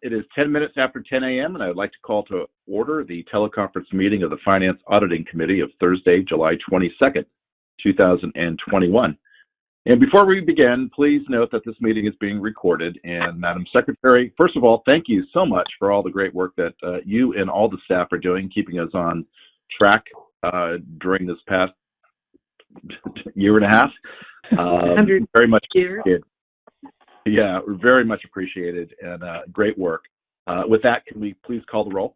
It is 10 minutes after 10 a.m., and I would like to call to order the teleconference meeting of the Finance-Auditing Committee of Thursday, July 22nd, 2021. And before we begin, please note that this meeting is being recorded. And Madam Secretary, first of all, thank you so much for all the great work that you and all the staff are doing, keeping us on track during this past year and a half. Very much appreciated. Yeah, very much appreciated, and great work. With that, can we please call the roll?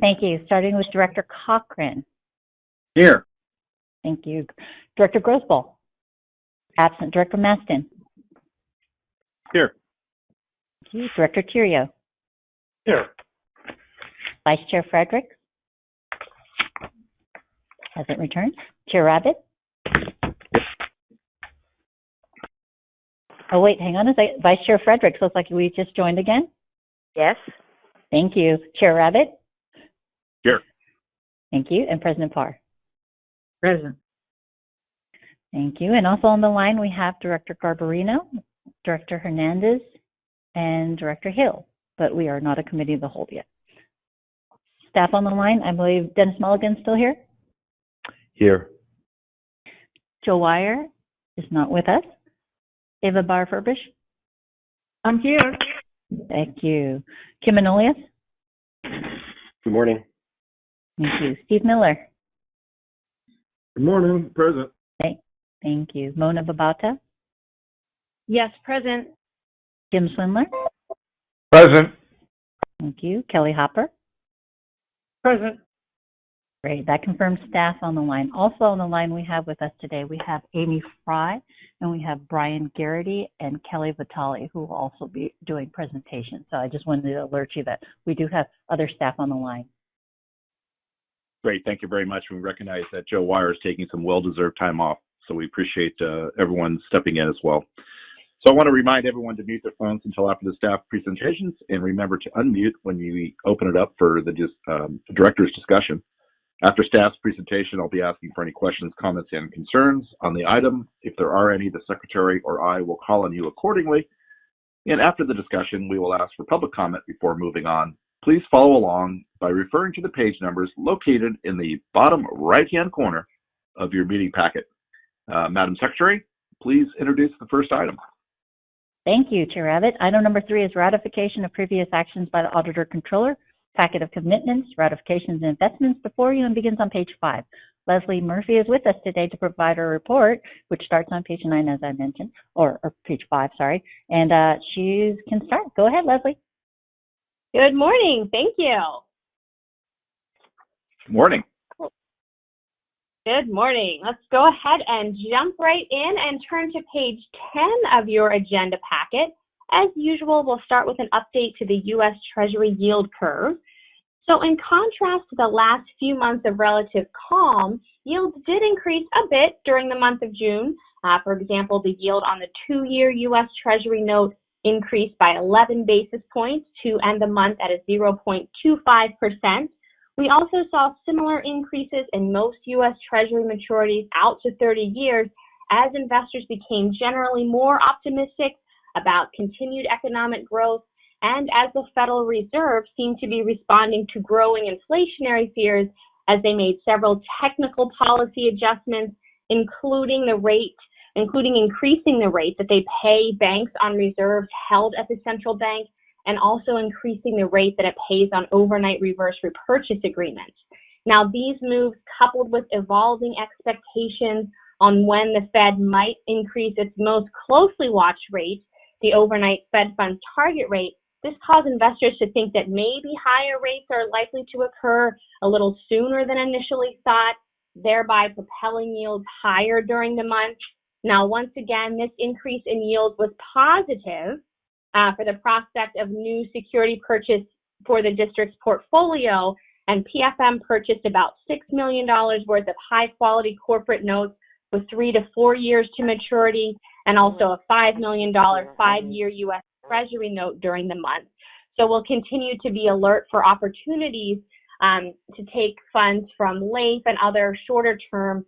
Thank you. Starting with Director Cochran. Here. Thank you. Director Grosboll. Absent. Director Maston. Here. Thank you. Director Tirio. Here. Vice Chair Frederick. Hasn't returned. Chair Rabbit. Oh, wait, hang on a second. Vice Chair Fredericks, looks like we just joined again. Yes. Thank you. Chair Rabbit? Here. Thank you. And President Parr? Present. Thank you. And also on the line, we have Director Garbarino, Director Hernandez, and Director Hill, but we are not a committee of the whole yet. Staff on the line, I believe Dennis Mulligan's still here? Here. Joe Wire is not with us. Ava Barr-Furbish? I'm here. Thank you. Kim Manolius? Good morning. Thank you. Steve Miller? Good morning. Present. Thank you. Mona Babauta? Yes, present. Jim Swindler? Present. Thank you. Kelly Hopper? Present. Great. That confirms staff on the line. Also on the line we have with us today, we have Amy Fry, and we have Brian Garrity and Kelly Vitale, who will also be doing presentations. So I just wanted to alert you that we do have other staff on the line. Great. Thank you very much. We recognize that Joe Wire is taking some well-deserved time off, so we appreciate everyone stepping in as well. So I want to remind everyone to mute their phones until after the staff presentations, and remember to unmute when you open it up for the director's discussion. After staff's presentation, I'll be asking for any questions, comments, and concerns on the item. If there are any, the secretary or I will call on you accordingly. And after the discussion, we will ask for public comment before moving on. Please follow along by referring to the page numbers located in the bottom right-hand corner of your meeting packet. Madam Secretary, please introduce the first item. Thank you, Chair Abbott. Item number 3 is ratification of previous actions by the Auditor Controller. Packet of commitments, ratifications, and investments before you and begins on page 5. Leslie Murphy is with us today to provide a report, which starts on page 9, as I mentioned, or page 5, sorry. And she can start. Go ahead, Leslie. Good morning. Thank you. Good morning. Good morning. Let's go ahead and jump right in and turn to page 10 of your agenda packet. As usual, we'll start with an update to the U.S. Treasury yield curve. So in contrast to the last few months of relative calm, yields did increase a bit during the month of June. For example, the yield on the 2-year U.S. Treasury note increased by 11 basis points to end the month at a 0.25%. We also saw similar increases in most U.S. Treasury maturities out to 30 years as investors became generally more optimistic about continued economic growth, and as the Federal Reserve seemed to be responding to growing inflationary fears as they made several technical policy adjustments, including increasing the rate that they pay banks on reserves held at the central bank, and also increasing the rate that it pays on overnight reverse repurchase agreements. Now, these moves, coupled with evolving expectations on when the Fed might increase its most closely watched rate, the overnight Fed funds target rate, this caused investors to think that maybe higher rates are likely to occur a little sooner than initially thought, thereby propelling yields higher during the month. Now, once again, this increase in yields was positive for the prospect of new security purchase for the district's portfolio, and PFM purchased about $6 million worth of high-quality corporate notes with 3 to 4 years to maturity, and also a $5 million 5-year U.S. Treasury note during the month. So we'll continue to be alert for opportunities to take funds from LAIF and other shorter-term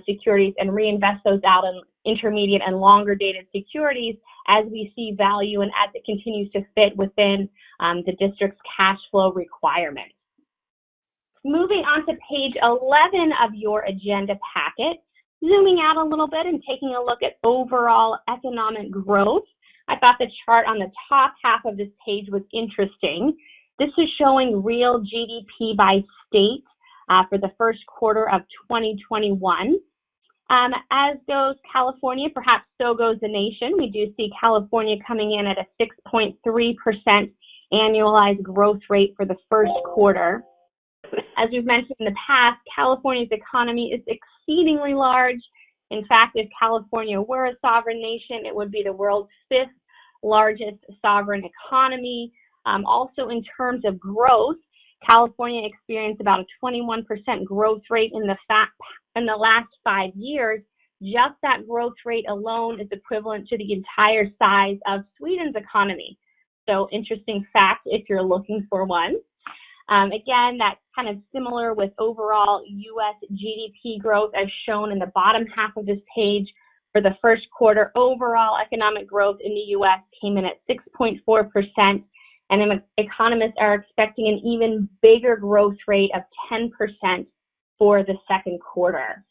securities and reinvest those out intermediate and longer dated securities as we see value and as it continues to fit within the district's cash flow requirements. Moving on to page 11 of your agenda packet, zooming out a little bit and taking a look at overall economic growth. I thought the chart on the top half of this page was interesting. This is showing real GDP by state for the first quarter of 2021. As goes California, perhaps so goes the nation. We do see California coming in at a 6.3% annualized growth rate for the first quarter. As we've mentioned in the past, California's economy is exceedingly large. In fact, if California were a sovereign nation, it would be the world's 5th largest sovereign economy. Also, in terms of growth, California experienced about a 21% growth rate in the last 5 years. Just that growth rate alone is equivalent to the entire size of Sweden's economy. So, interesting fact if you're looking for one. Again, that's kind of similar with overall U.S. GDP growth as shown in the bottom half of this page. For the first quarter, overall economic growth in the U.S. came in at 6.4%, and economists are expecting an even bigger growth rate of 10% for the second quarter.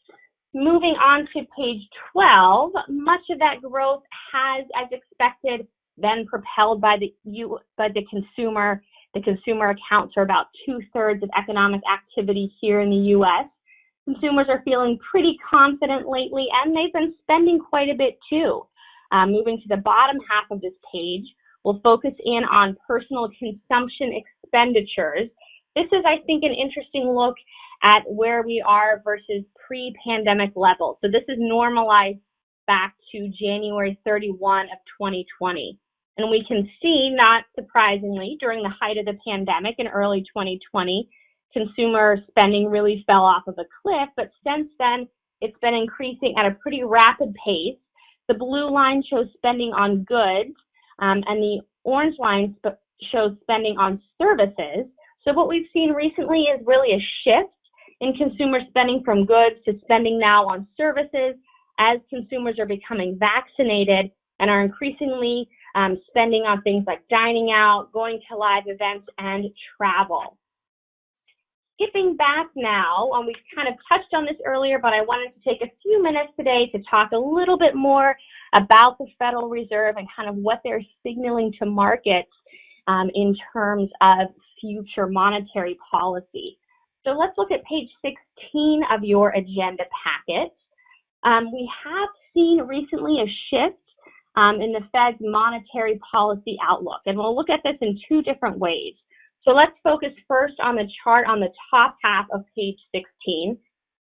Moving on to page 12, much of that growth has, as expected, been propelled by the consumer. The consumer accounts for about 2/3 of economic activity here in the U.S. Consumers are feeling pretty confident lately, and they've been spending quite a bit too. Moving to the bottom half of this page, we'll focus in on personal consumption expenditures. This is, I think, an interesting look at where we are versus pre-pandemic levels. So this is normalized back to January 31 of 2020. And we can see, not surprisingly, during the height of the pandemic in early 2020, consumer spending really fell off of a cliff, but since then, it's been increasing at a pretty rapid pace. The blue line shows spending on goods, and the orange line shows spending on services. So what we've seen recently is really a shift in consumer spending from goods to spending now on services as consumers are becoming vaccinated and are increasingly spending on things like dining out, going to live events, and travel. Skipping back now, we've kind of touched on this earlier, but I wanted to take a few minutes today to talk a little bit more about the Federal Reserve and kind of what they're signaling to markets in terms of future monetary policy. So let's look at page 16 of your agenda packet. We have seen recently a shift in the Fed's monetary policy outlook, and we'll look at this in two different ways. So let's focus first on the chart on the top half of page 16.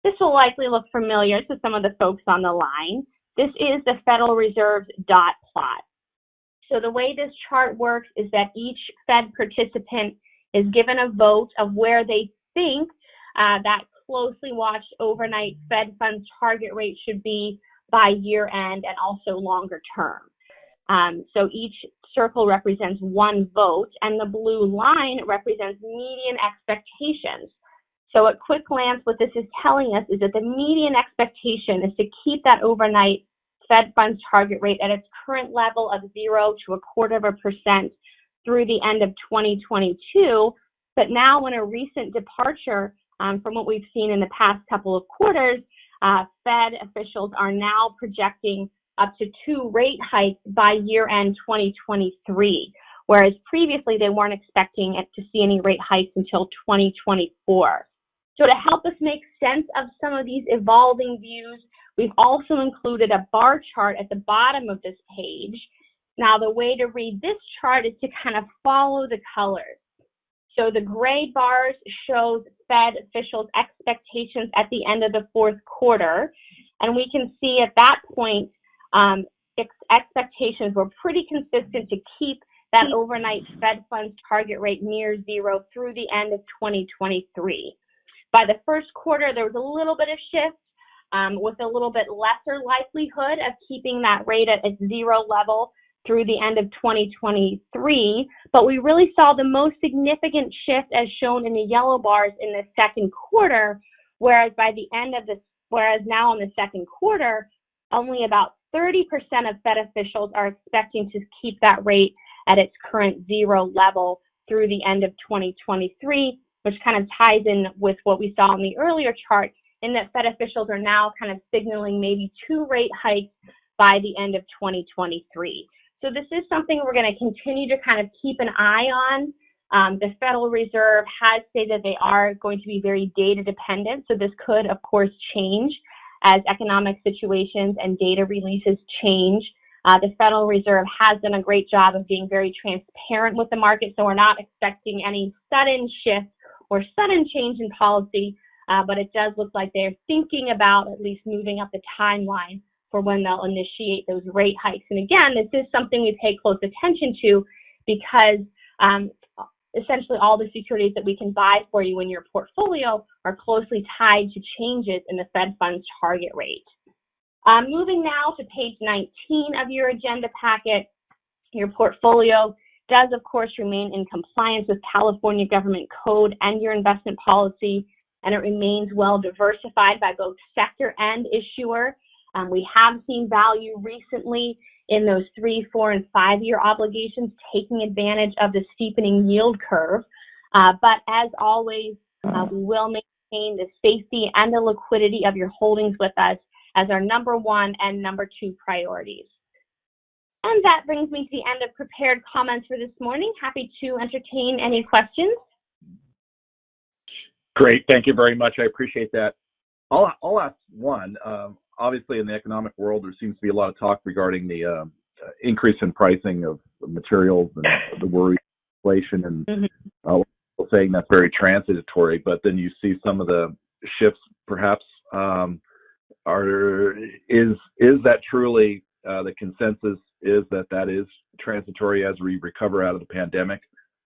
This will likely look familiar to some of the folks on the line. This is the Federal Reserve's dot plot. So the way this chart works is that each Fed participant is given a vote of where they think that closely watched overnight Fed funds target rate should be by year end and also longer term. So each circle represents one vote, and the blue line represents median expectations. So at quick glance, what this is telling us is that the median expectation is to keep that overnight Fed funds target rate at its current level of 0 to 0.25% through the end of 2022. But now, in a recent departure from what we've seen in the past couple of quarters, Fed officials are now projecting up to 2 rate hikes by year-end 2023, whereas previously they weren't expecting it to see any rate hikes until 2024. So to help us make sense of some of these evolving views, we've also included a bar chart at the bottom of this page. Now, the way to read this chart is to kind of follow the colors. So the gray bars shows Fed officials' expectations at the end of the fourth quarter, and we can see at that point expectations were pretty consistent to keep that overnight Fed funds target rate near 0 through the end of 2023. By the first quarter, there was a little bit of shift with a little bit lesser likelihood of keeping that rate at its 0 level through the end of 2023, but we really saw the most significant shift as shown in the yellow bars in the second quarter, whereas now in the second quarter, only about 30% of Fed officials are expecting to keep that rate at its current 0 level through the end of 2023, which kind of ties in with what we saw in the earlier chart, in that Fed officials are now kind of signaling maybe 2 rate hikes by the end of 2023. So this is something we're going to continue to kind of keep an eye on. The Federal Reserve has stated they are going to be very data dependent, so this could, of course, change as economic situations and data releases change. The Federal Reserve has done a great job of being very transparent with the market, so we're not expecting any sudden shift or sudden change in policy, but it does look like they're thinking about at least moving up the timeline for when they'll initiate those rate hikes. And again, this is something we pay close attention to because essentially all the securities that we can buy for you in your portfolio are closely tied to changes in the Fed funds target rate. Moving now to page 19 of your agenda packet, your portfolio does, of course, remain in compliance with California government code and your investment policy, and it remains well diversified by both sector and issuer. We have seen value recently in those 3-, 4-, and 5-year obligations, taking advantage of the steepening yield curve. But as always, we will maintain the safety and the liquidity of your holdings with us as our number 1 and number 2 priorities. And that brings me to the end of prepared comments for this morning. Happy to entertain any questions. Great. Thank you very much. I appreciate that. I'll ask one. Obviously, in the economic world, there seems to be a lot of talk regarding the increase in pricing of materials and the worry of inflation, and people saying that's very transitory. But then you see some of the shifts, perhaps. Is that truly the consensus? Is that is transitory as we recover out of the pandemic,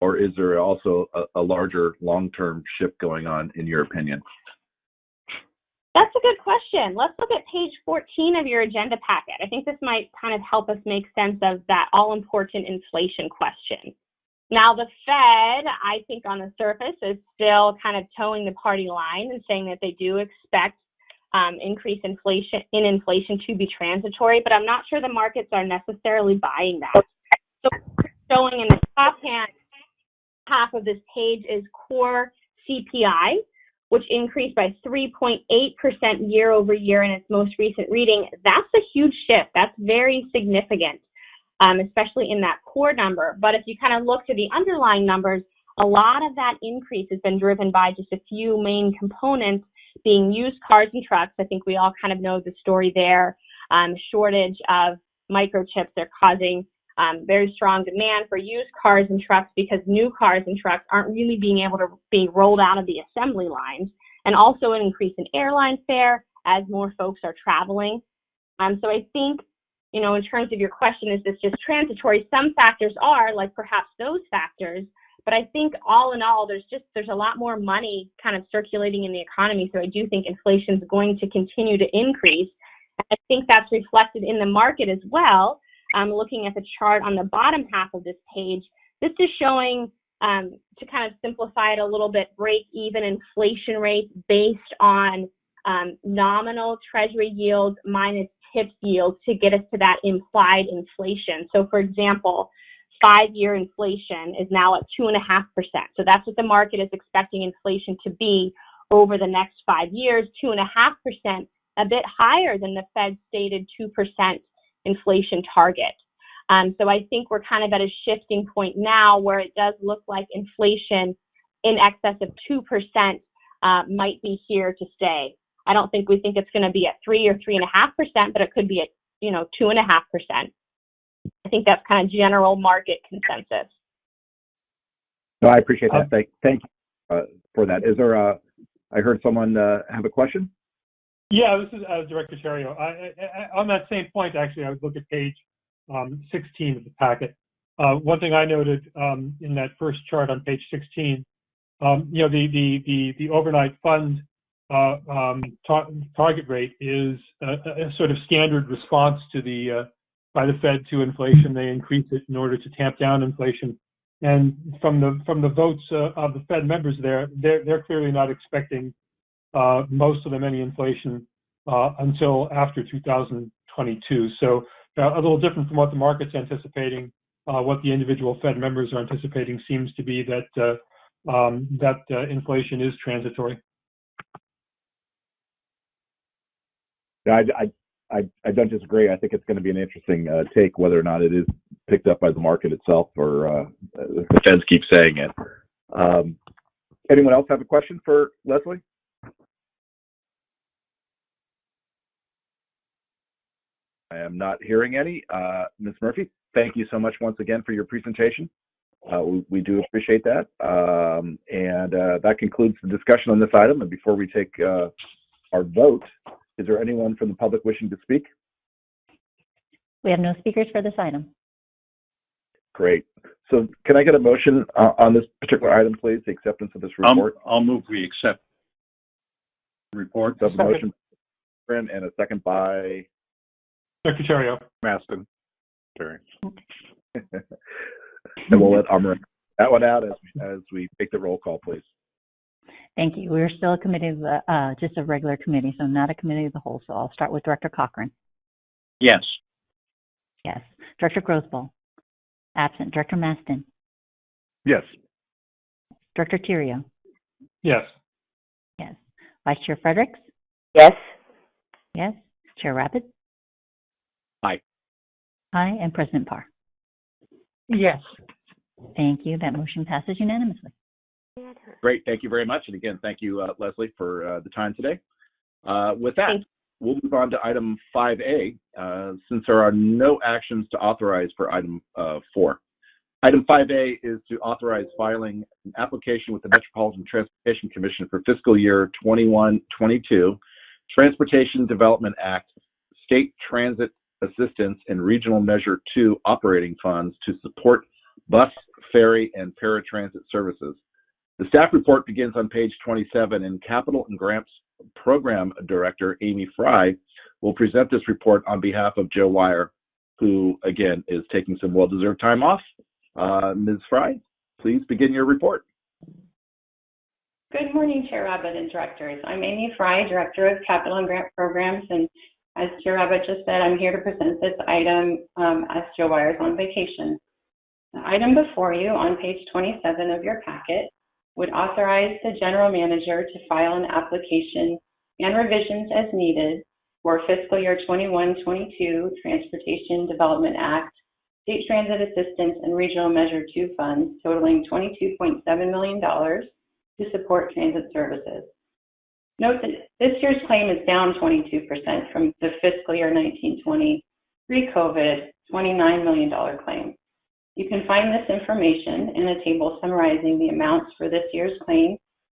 or is there also a larger long-term shift going on, in your opinion? That's a good question. Let's look at page 14 of your agenda packet. I think this might kind of help us make sense of that all-important inflation question. Now, the Fed, I think on the surface, is still kind of towing the party line and saying that they do expect increase inflation to be transitory, but I'm not sure the markets are necessarily buying that. So showing in the top half of this page is core CPI, which increased by 3.8% year over year in its most recent reading. That's a huge shift. That's very significant, especially in that core number. But if you kind of look to the underlying numbers, a lot of that increase has been driven by just a few main components, being used cars and trucks. I think we all kind of know the story there. Shortage of microchips are causing very strong demand for used cars and trucks because new cars and trucks aren't really being able to be rolled out of the assembly lines, and also an increase in airline fare as more folks are traveling. So I think, in terms of your question, is this just transitory? Some factors are, like perhaps those factors, but I think all in all, there's a lot more money kind of circulating in the economy. So I do think inflation is going to continue to increase. I think that's reflected in the market as well. Looking at the chart on the bottom half of this page, this is showing, to kind of simplify it a little bit, break-even inflation rates based on nominal Treasury yields minus tips yields to get us to that implied inflation. So, for example, 5-year inflation is now at 2.5%. So that's what the market is expecting inflation to be over the next 5 years, 2.5%, a bit higher than the Fed's stated 2% inflation target. So I think we're kind of at a shifting point now where it does look like inflation in excess of 2% might be here to stay. I don't think we think it's going to be at 3 or 3.5%, but it could be at 2.5%. I think that's kind of general market consensus. No, I appreciate that. Thank you for that. Is there I heard someone have a question? Yeah, this is Director Terrio. On that same point, actually, I would look at page 16 of the packet. One thing I noted in that first chart on page 16, the overnight fund target rate is a sort of standard response to by the Fed to inflation. They increase it in order to tamp down inflation. And from the votes of the Fed members they're clearly not expecting most of them any inflation until after 2020. 22. So a little different from what the market's anticipating. What the individual Fed members are anticipating seems to be that inflation is transitory. Yeah, I don't disagree. I think it's going to be an interesting take whether or not it is picked up by the market itself or the Feds keep saying it. Anyone else have a question for Leslie? I am not hearing any. Ms. Murphy, thank you so much once again for your presentation. We do appreciate that. And that concludes the discussion on this item. And before we take our vote, is there anyone from the public wishing to speak? We have no speakers for this item. Great. So can I get a motion on this particular item, please, the acceptance of this report? I'll move we accept the report. So a motion and a second by Dr. Terrio. Maston. Sure. And we'll let Amrit that one out as we take the roll call, please. Thank you. We're still a committee, just a regular committee, so not a committee of the whole. So I'll start with Director Cochran. Yes. Yes. Director Grosboll. Absent. Director Maston. Yes. Director Terrio. Yes. Yes. Vice Chair Fredericks. Yes. Yes. Chair Rapid. Aye. Aye. And President Parr. Yes. Thank you. That motion passes unanimously. Great. Thank you very much. And again, thank you, Leslie, for the time today. With that, we'll move on to item 5A, since there are no actions to authorize for item 4. Item 5A is to authorize filing an application with the Metropolitan Transportation Commission for fiscal year 21-22, Transportation Development Act, State Transit Assistance and Regional Measure 2 operating funds to support bus, ferry, and paratransit services. The staff report begins on page 27, and Capital and Grants Program Director Amy Fry will present this report on behalf of Joe Wire, who, again, is taking some well-deserved time off. Ms. Fry, please begin your report. Good morning, Chair Rabbit and Directors. I'm Amy Fry, Director of Capital and Grant Programs, and as Chair Rabbit just said, I'm here to present this item as Joe Wire is on vacation. The item before you on page 27 of your packet would authorize the General Manager to file an application and revisions as needed for fiscal year 21-22 Transportation Development Act, State Transit Assistance and Regional Measure 2 funds totaling $22.7 million to support transit services. Note that this year's claim is down 22% from the fiscal year 19-20 pre-COVID $29 million claim. You can find this information in a table summarizing the amounts for this year's claim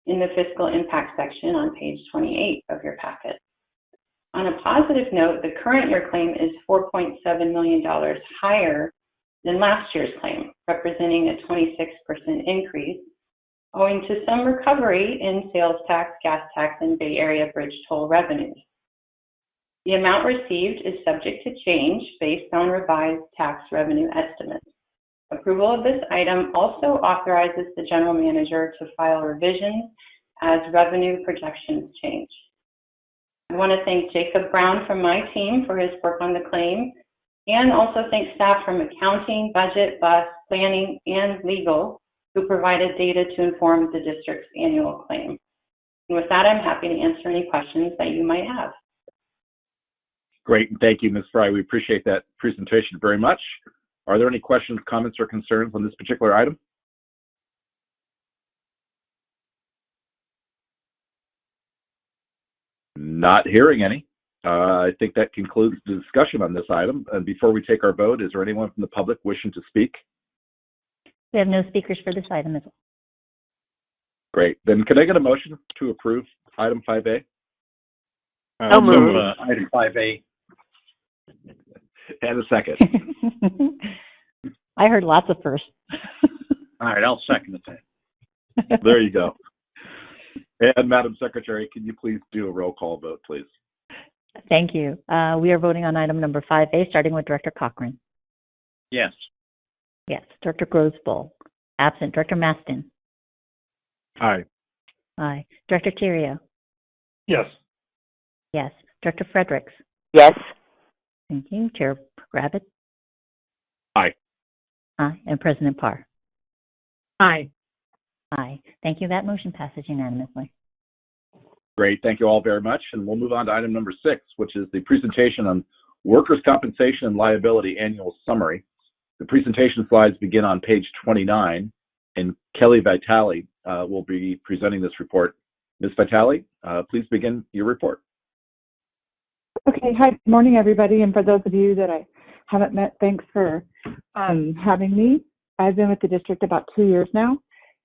in the fiscal impact section on page 28 of your packet. On a positive note, the current year claim is $4.7 million higher than last year's claim, representing a 26% increase, owing to some recovery in sales tax, gas tax, and Bay Area bridge toll revenues. The amount received is subject to change based on revised tax revenue estimates. Approval of this item also authorizes the General Manager to file revisions as revenue projections change. I want to thank Jacob Brown from my team for his work on the claim, and also thank staff from accounting, budget, bus, planning, and legal who provided data to inform the district's annual claim. And with that, I'm happy to answer any questions that you might have. Great. Thank you, Ms. Fry. We appreciate that presentation very much. Are there any questions, comments, or concerns on this particular item? Not hearing any. I think that concludes the discussion on this item. And before we take our vote, is there anyone from the public wishing to speak? We have no speakers for this item as well. Great. Then can I get a motion to approve item 5A? I'll move item 5A. And a second. I heard lots of firsts. All right, I'll second it. There you go. And Madam Secretary, can you please do a roll call vote, please? Thank you. We are voting on item number 5A, starting with Director Cochran. Yes. Yes. Director Grosboll. Absent. Director Maston. Aye. Aye. Director Terrio. Yes. Yes. Director Fredericks. Yes. Thank you. Chair Rabbit? Aye. Aye. And President Parr? Aye. Aye. Thank you. That motion passes unanimously. Great. Thank you all very much. And we'll move on to item number 6, which is the presentation on Workers' Compensation and Liability Annual Summary. The presentation slides begin on page 29, and Kelly Vitale will be presenting this report. Ms. Vitale, please begin your report. Okay. Hi. Good morning, everybody. And for those of you that I haven't met, thanks for having me. I've been with the district about 2 years now,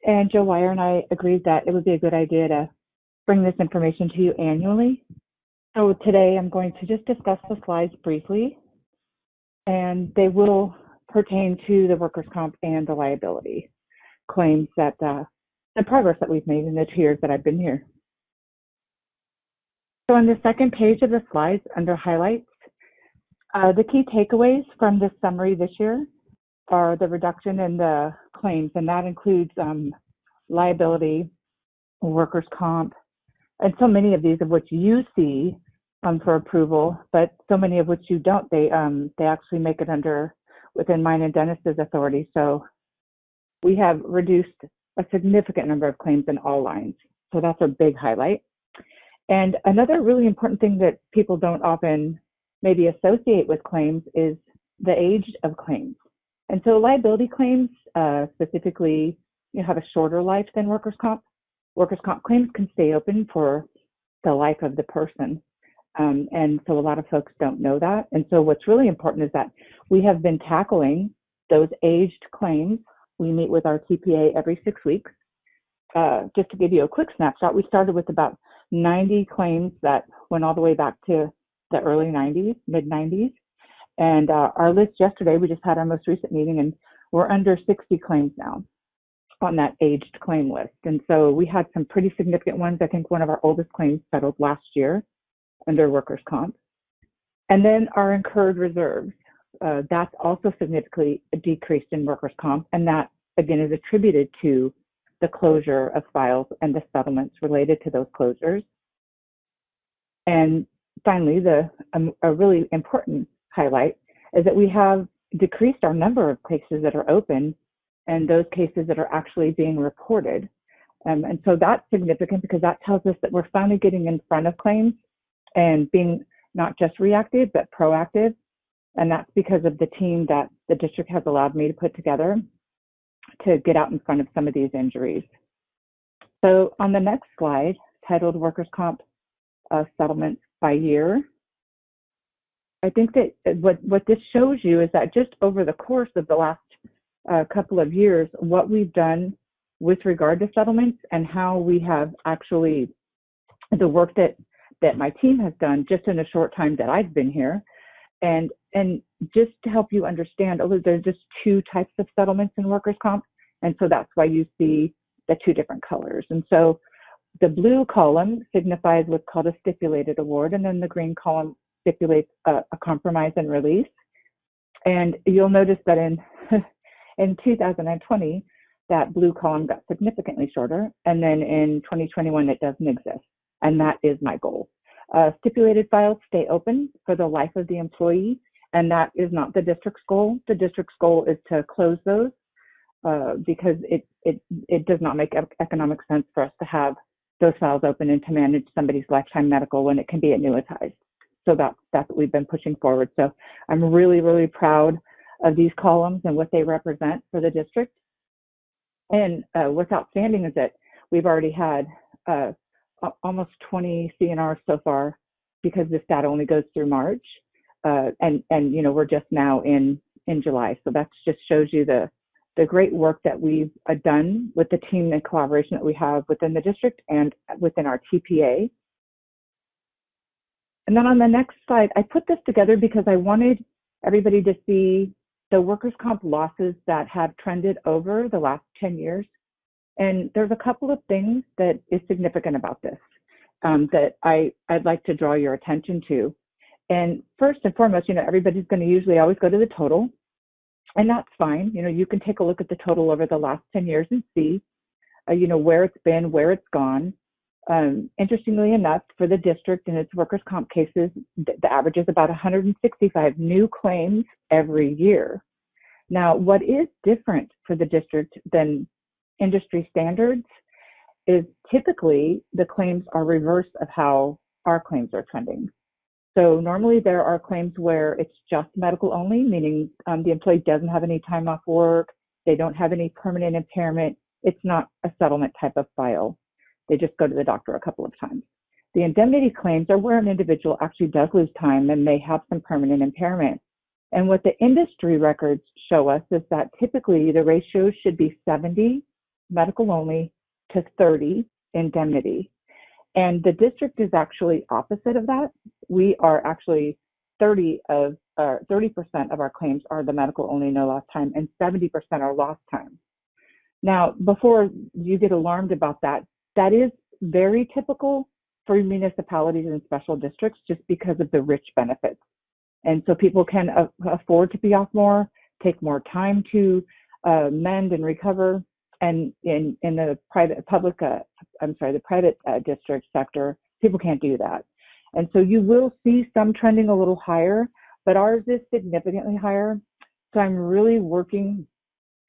and Joe Wire and I agreed that it would be a good idea to bring this information to you annually. So today I'm going to just discuss the slides briefly, and they will pertain to the workers' comp and the liability claims that the progress that we've made in the 2 years that I've been here. So on the second page of the slides under highlights, the key takeaways from this summary this year are the reduction in the claims, and that includes liability, workers' comp, and so many of these of which you see for approval, but so many of which you don't. They actually make it within mine and Dennis's authority. So we have reduced a significant number of claims in all lines. So that's a big highlight. And another really important thing that people don't often maybe associate with claims is the age of claims. And so liability claims specifically have a shorter life than workers' comp. Workers' comp claims can stay open for the life of the person. And so a lot of folks don't know that. And so what's really important is that we have been tackling those aged claims. We meet with our TPA every 6 weeks. Just to give you a quick snapshot, we started with about 90 claims that went all the way back to the early 90s, mid 90s. And our list yesterday, we just had our most recent meeting, and we're under 60 claims now on that aged claim list. And so we had some pretty significant ones. I think one of our oldest claims settled last year under workers' comp. And then our incurred reserves, that's also significantly decreased in workers' comp. And that, again, is attributed to the closure of files and the settlements related to those closures. And finally, a really important highlight is that we have decreased our number of cases that are open and those cases that are actually being reported. And so that's significant because that tells us that we're finally getting in front of claims and being not just reactive, but proactive. And that's because of the team that the district has allowed me to put together to get out in front of some of these injuries. So on the next slide, titled Workers' Comp Settlements by Year, I think that what this shows you is that just over the course of the last couple of years, what we've done with regard to settlements and how we have actually, the work that my team has done just in a short time that I've been here. And just to help you understand, there's just 2 types of settlements in workers' comp. And so that's why you see the 2 different colors. And so the blue column signifies what's called a stipulated award, and then the green column stipulates a compromise and release. And you'll notice that in 2020, that blue column got significantly shorter. And then in 2021, it doesn't exist. And that is my goal. Stipulated files stay open for the life of the employee, and that is not the district's goal. The district's goal is to close those because it does not make economic sense for us to have those files open and to manage somebody's lifetime medical when it can be annuitized. So that's what we've been pushing forward. So I'm really, really proud of these columns and what they represent for the district. And what's outstanding is that we've already had almost 20 CNRs so far because this data only goes through March. And we're just now in July. So that just shows you the great work that we've done with the team and collaboration that we have within the district and within our TPA. And then on the next slide, I put this together because I wanted everybody to see the workers' comp losses that have trended over the last 10 years. And there's a couple of things that is significant about this that I'd like to draw your attention to. And first and foremost, everybody's going to usually always go to the total, and that's fine. You can take a look at the total over the last 10 years and see, where it's been, where it's gone. Interestingly enough, for the district and its workers' comp cases, the average is about 165 new claims every year. Now, what is different for the district than industry standards is typically the claims are reverse of how our claims are trending. So normally there are claims where it's just medical only, meaning the employee doesn't have any time off work, they don't have any permanent impairment, it's not a settlement type of file. They just go to the doctor a couple of times. The indemnity claims are where an individual actually does lose time and may have some permanent impairment. And what the industry records show us is that typically the ratio should be 70 medical only to 30 indemnity. And the district is actually opposite of that. We are actually 30% of our claims are the medical only no lost time, and 70% are lost time. Now, before you get alarmed about that, that is very typical for municipalities and special districts just because of the rich benefits. And so people can afford to be off more, take more time to mend and recover. And in the private district sector, people can't do that. And so you will see some trending a little higher, but ours is significantly higher. So I'm really working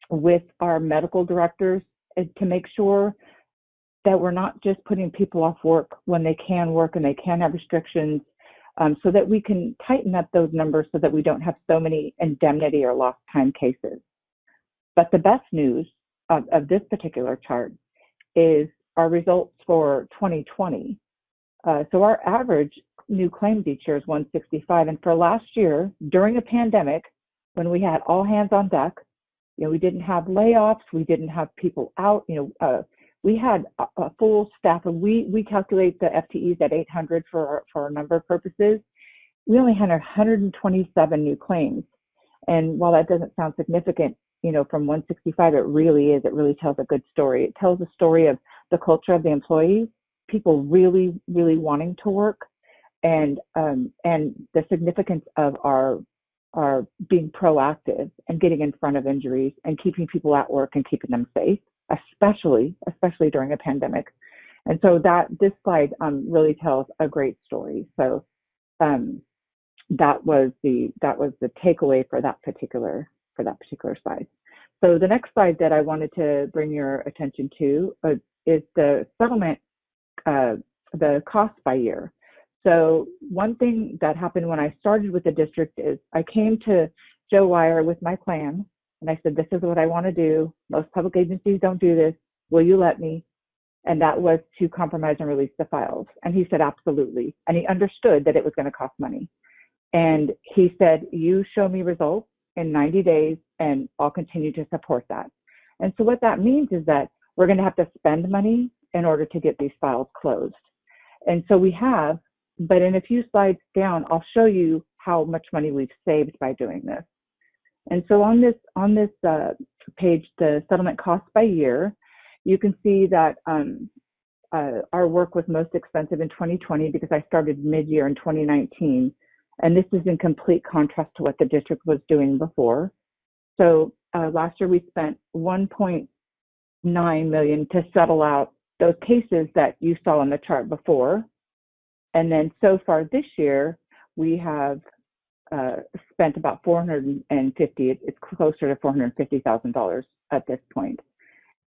with our medical directors to make sure that we're not just putting people off work when they can work and they can have restrictions, so that we can tighten up those numbers so that we don't have so many indemnity or lost time cases. But the best news of this particular chart is our results for 2020. So our average new claims each year is 165. And for last year, during a pandemic, when we had all hands on deck, we didn't have layoffs, we didn't have people out, we had a full staff, and we calculate the FTEs at 800 for a number of purposes. We only had 127 new claims. And while that doesn't sound significant, from 165, it really is. It really tells a good story. It tells a story of the culture of the employees, people really, really wanting to work, and the significance of our being proactive and getting in front of injuries and keeping people at work and keeping them safe, especially during a pandemic. And so this slide really tells a great story. So that was the takeaway for that particular slide. So the next slide that I wanted to bring your attention to is the settlement, the cost by year. So one thing that happened when I started with the district is I came to Joe Wire with my plan, and I said, this is what I want to do. Most public agencies don't do this. Will you let me? And that was to compromise and release the files. And he said, absolutely. And he understood that it was going to cost money. And he said, you show me results in 90 days, and I'll continue to support that. And so what that means is that we're going to have to spend money in order to get these files closed. And so we have, but in a few slides down, I'll show you how much money we've saved by doing this. And so on this page, the settlement cost by year, you can see that our work was most expensive in 2020 because I started mid-year in 2019. And this is in complete contrast to what the district was doing before. So last year we spent $1.9 million to settle out those cases that you saw on the chart before. And then so far this year, we have spent about $450. It's closer to $450,000 at this point.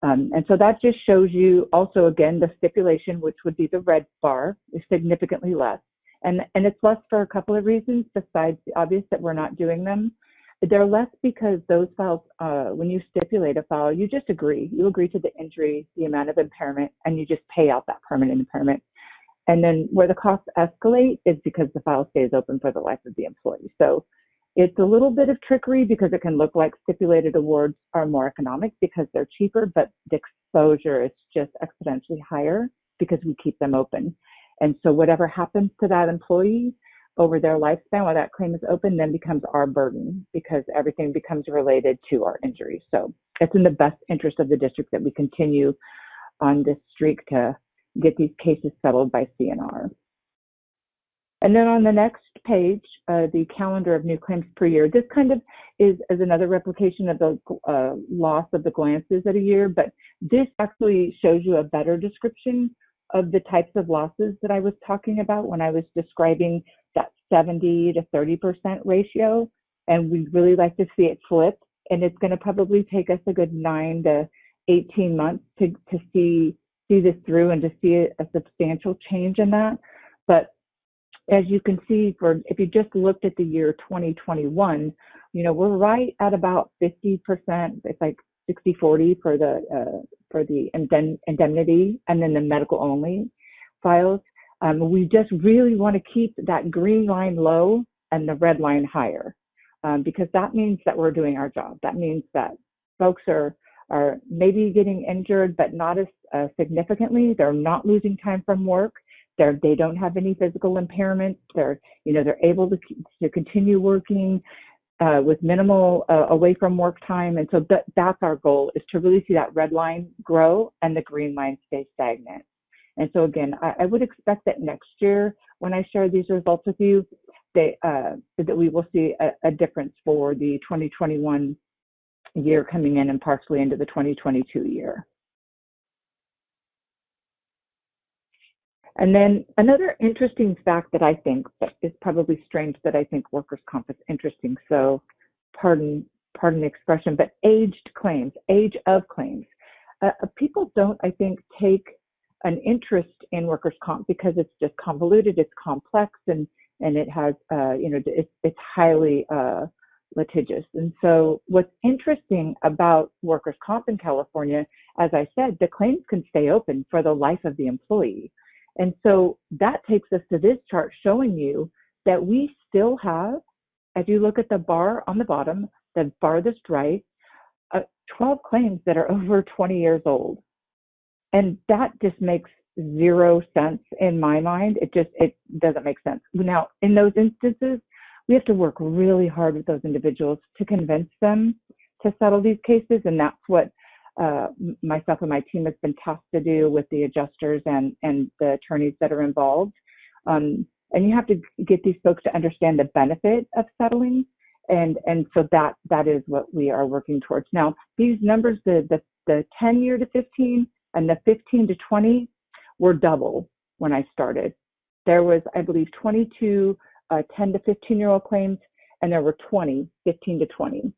And so that just shows you also, again, the stipulation, which would be the red bar, is significantly less. And it's less for a couple of reasons besides the obvious that we're not doing them. They're less because those files, when you stipulate a file, you just agree. You agree to the injury, the amount of impairment, and you just pay out that permanent impairment. And then where the costs escalate is because the file stays open for the life of the employee. So it's a little bit of trickery because it can look like stipulated awards are more economic because they're cheaper, but the exposure is just exponentially higher because we keep them open. And so whatever happens to that employee over their lifespan while that claim is open then becomes our burden because everything becomes related to our injury. So it's in the best interest of the district that we continue on this streak to get these cases settled by CNR. And then on the next page, the calendar of new claims per year. This kind of is another replication of the loss of the glances at a year, but this actually shows you a better description of the types of losses that I was talking about when I was describing that 70 to 30% ratio. And we'd really like to see it flip. And it's going to probably take us a good 9 to 18 months to see this through and to see a substantial change in that. But as you can see, if you just looked at the year 2021, we're right at about 50%. It's like 60-40 for the indemnity and then the medical only files. We just really want to keep that green line low and the red line higher, because that means that we're doing our job. That means that folks are maybe getting injured, but not as significantly. They're not losing time from work. They don't have any physical impairments. They're able to continue working with minimal away from work time. And so that's our goal, is to really see that red line grow and the green line stay stagnant. And so again, I would expect that next year, when I share these results with you, that we will see a difference for the 2021 year coming in and partially into the 2022 year. And then another interesting fact that I think that is probably strange, that I think workers' comp is interesting. So pardon the expression, but age of claims. People don't, I think, take an interest in workers' comp because it's just convoluted, it's complex, and it has, it's highly litigious. And so what's interesting about workers' comp in California, as I said, the claims can stay open for the life of the employee. And so that takes us to this chart showing you that we still have, as you look at the bar on the bottom, the farthest right, 12 claims that are over 20 years old. And that just makes zero sense in my mind. It doesn't make sense. Now, in those instances, we have to work really hard with those individuals to convince them to settle these cases. And that's what myself and my team has been tasked to do with the adjusters and the attorneys that are involved. And you have to get these folks to understand the benefit of settling. And so that is what we are working towards. Now, these numbers, the 10 year to 15 and the 15 to 20 were double when I started. There was, I believe, 22 10 to 15-year-old claims, and there were 20 15 to 20.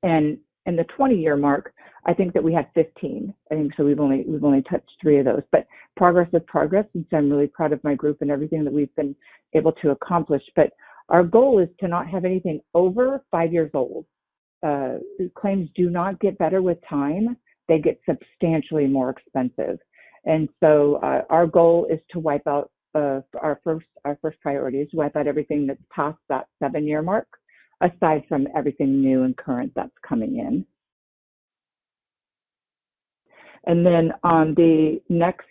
And in the 20-year mark, I think that we had 15. I think so. We've only touched 3 of those, but progress is progress. And so I'm really proud of my group and everything that we've been able to accomplish. But our goal is to not have anything over 5 years old. Claims do not get better with time. They get substantially more expensive. And so our goal is to wipe out our first priority is to wipe out everything that's past that 7-year mark, aside from everything new and current that's coming in. And then on the next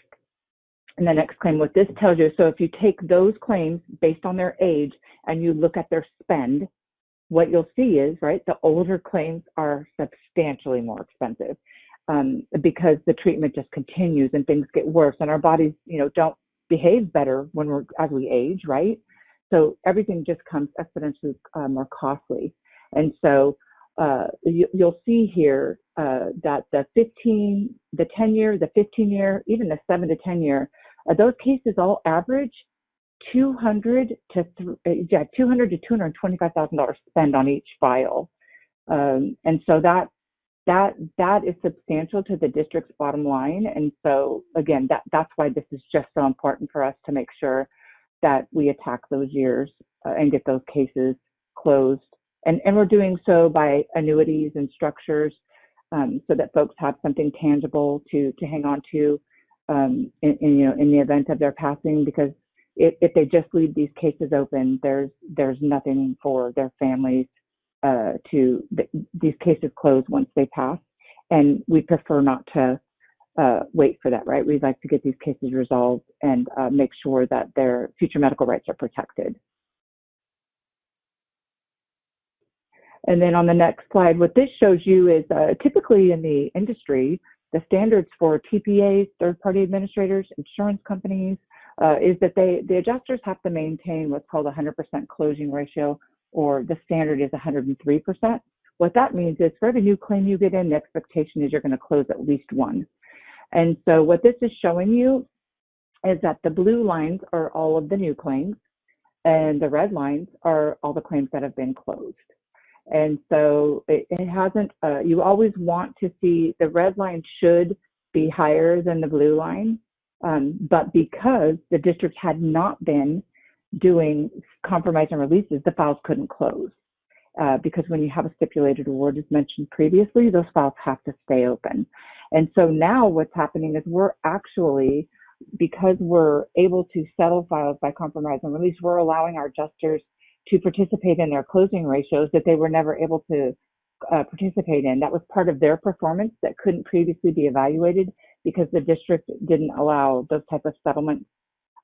claim, what this tells you, so if you take those claims based on their age and you look at their spend, what you'll see is, right, the older claims are substantially more expensive because the treatment just continues and things get worse, and our bodies, don't behave better as we age, right? So everything just comes exponentially more costly. And so you'll see here that the 10-year, the 15-year, even the 7 to 10-year, those cases all average $200,000 to $225,000 spend on each file, and so that is substantial to the district's bottom line. And so again, that's why this is just so important for us to make sure that we attack those years and get those cases closed. And we're doing so by annuities and structures so that folks have something tangible to hang on to in the event of their passing, because if they just leave these cases open, there's nothing for their families these cases close once they pass. And we prefer not to wait for that, right? We'd like to get these cases resolved and make sure that their future medical rights are protected. And then on the next slide, what this shows you is typically in the industry, the standards for TPAs, third-party administrators, insurance companies, is that the adjusters have to maintain what's called a 100% closing ratio, or the standard is 103%. What that means is for every new claim you get in, the expectation is you're going to close at least one. And so what this is showing you is that the blue lines are all of the new claims, and the red lines are all the claims that have been closed. And so it hasn't, you always want to see the red line should be higher than the blue line, but because the district had not been doing compromise and releases, the files couldn't close. Because when you have a stipulated award, as mentioned previously, those files have to stay open. And so now what's happening is we're actually, because we're able to settle files by compromise and release, we're allowing our adjusters to participate in their closing ratios that they were never able to participate in. That was part of their performance that couldn't previously be evaluated because the district didn't allow those type of settlements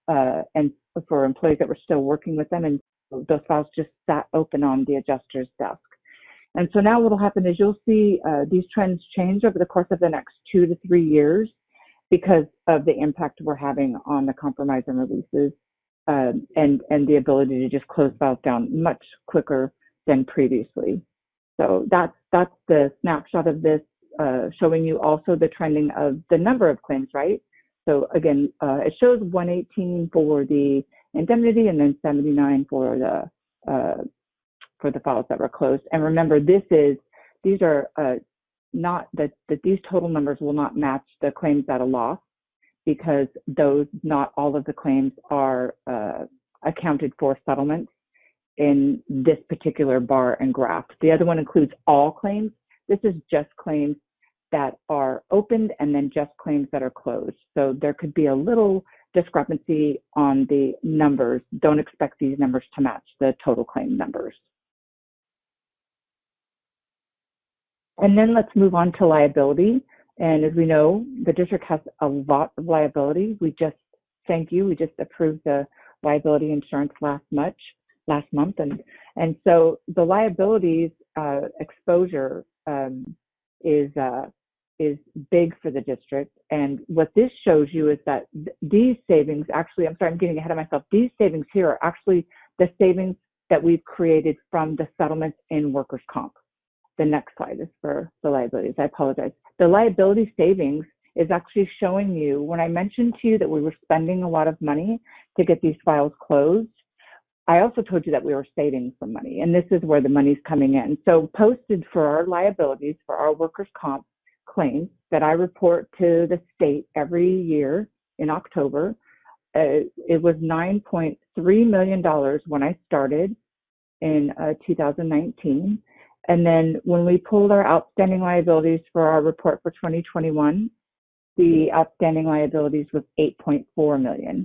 and for employees that were still working with them, and those files just sat open on the adjuster's desk. And so now what will happen is you'll see these trends change over the course of the next 2 to 3 years because of the impact we're having on the compromise and releases and the ability to just close files down much quicker than previously. So that's the snapshot of this, showing you also the trending of the number of claims, right? So again, it shows 118 for the indemnity and then 79 for the files that were closed. And remember, these are not that these total numbers will not match the claims at a loss, because not all of the claims are accounted for settlements in this particular bar and graph. The other one includes all claims. This is just claims that are opened and then just claims that are closed. So there could be a little discrepancy on the numbers. Don't expect these numbers to match the total claim numbers. And then let's move on to liability. And as we know, the district has a lot of liability. We just approved the liability insurance last month. And so the liabilities exposure is big for the district. And what this shows you is that these savings, actually, I'm sorry, I'm getting ahead of myself. These savings here are actually the savings that we've created from the settlements in workers' comp. The next slide is for the liabilities. I apologize. The liability savings is actually showing you, when I mentioned to you that we were spending a lot of money to get these files closed, I also told you that we were saving some money, and this is where the money's coming in. So posted for our liabilities, for our workers' comp claims that I report to the state every year in October, it was $9.3 million when I started in 2019. And then when we pulled our outstanding liabilities for our report for 2021, the outstanding liabilities was $8.4 million.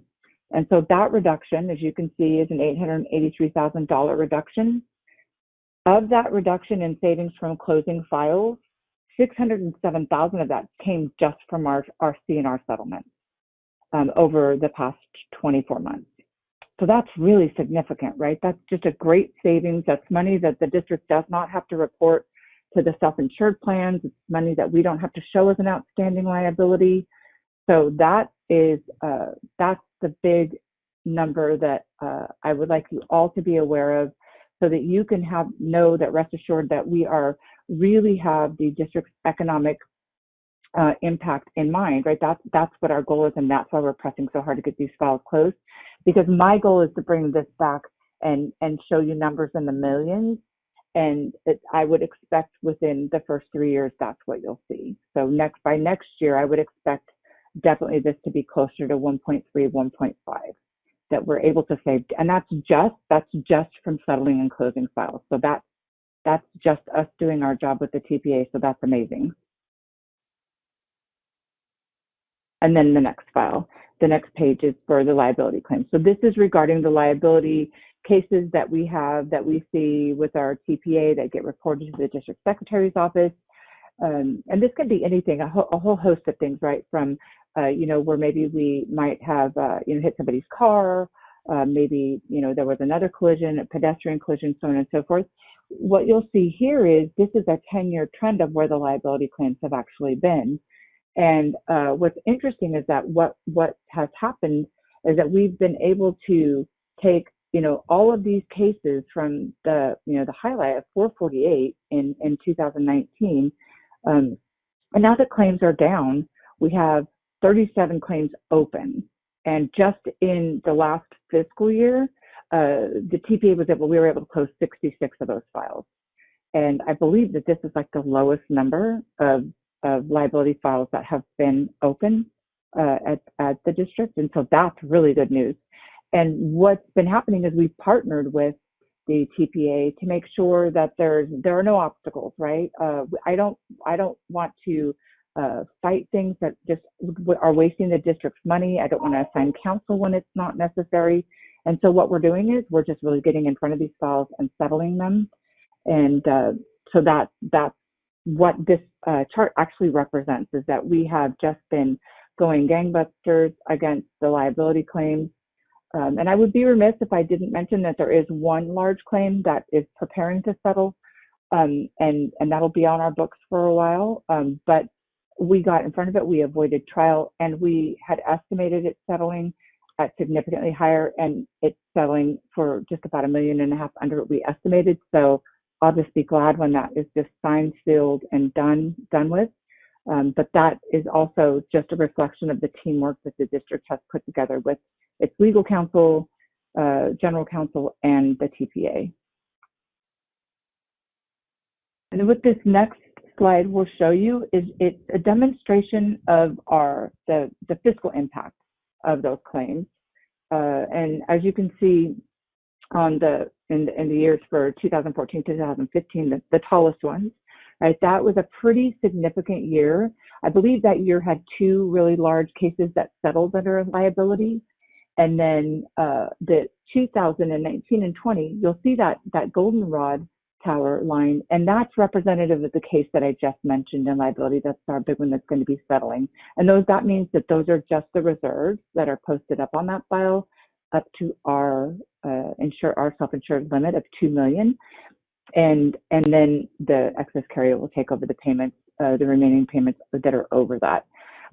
And so that reduction, as you can see, is an $883,000 reduction. Of that reduction in savings from closing files, $607,000 of that came just from our C&R settlement over the past 24 months. So that's really significant, right? That's just a great savings. That's money that the district does not have to report to the self-insured plans. It's money that we don't have to show as an outstanding liability. So that's the big number that I would like you all to be aware of, so that you can know that, rest assured that we really have the district's economic impact in mind, right? That's what our goal is, and that's why we're pressing so hard to get these files closed. Because my goal is to bring this back and show you numbers in the millions, and I would expect within the first 3 years that's what you'll see. So by next year, I would expect definitely this to be closer to 1.3, 1.5 that we're able to save, and that's just from settling and closing files. So that's just us doing our job with the TPA. So that's amazing. And then the next page is for the liability claims. So this is regarding the liability cases that we see with our TPA that get reported to the district secretary's office. And this could be anything, a whole host of things, right? From, where maybe we might have, hit somebody's car, maybe, there was another collision, a pedestrian collision, so on and so forth. What you'll see here is this is a 10-year trend of where the liability claims have actually been. And what's interesting is that what has happened is that we've been able to take, all of these cases from the highlight of 448 in 2019, and now the claims are down. We have 37 claims open. And just in the last fiscal year, the TPA we were able to close 66 of those files. And I believe that this is like the lowest number of liability files that have been open at the district. And so that's really good news. And what's been happening is we've partnered with the TPA to make sure that there are no obstacles, right? I don't want to fight things that just are wasting the district's money. I don't want to assign counsel when it's not necessary. And so what we're doing is we're just really getting in front of these files and settling them. And so that's what this chart actually represents, is that we have just been going gangbusters against the liability claims. And I would be remiss if I didn't mention that there is one large claim that is preparing to settle, and that'll be on our books for a while. But we got in front of it, we avoided trial, and we had estimated it settling at significantly higher, and it's settling for just about $1.5 million under what we estimated. So I'll just be glad when that is just signed, sealed, and done with. But that is also just a reflection of the teamwork that the district has put together with its legal counsel, general counsel, and the TPA. And what this next slide will show you is it's a demonstration of the fiscal impact of those claims. And as you can see in the years for 2014 to 2015, the tallest ones, right? That was a pretty significant year. I believe that year had 2 really large cases that settled under liability. And then the 2019 and 20, you'll see that goldenrod tower line, and that's representative of the case that I just mentioned in liability. That's our big one that's going to be settling. And that means that those are just the reserves that are posted up on that file up to our self-insured limit of $2 million. And then the excess carrier will take over the payments, the remaining payments that are over that.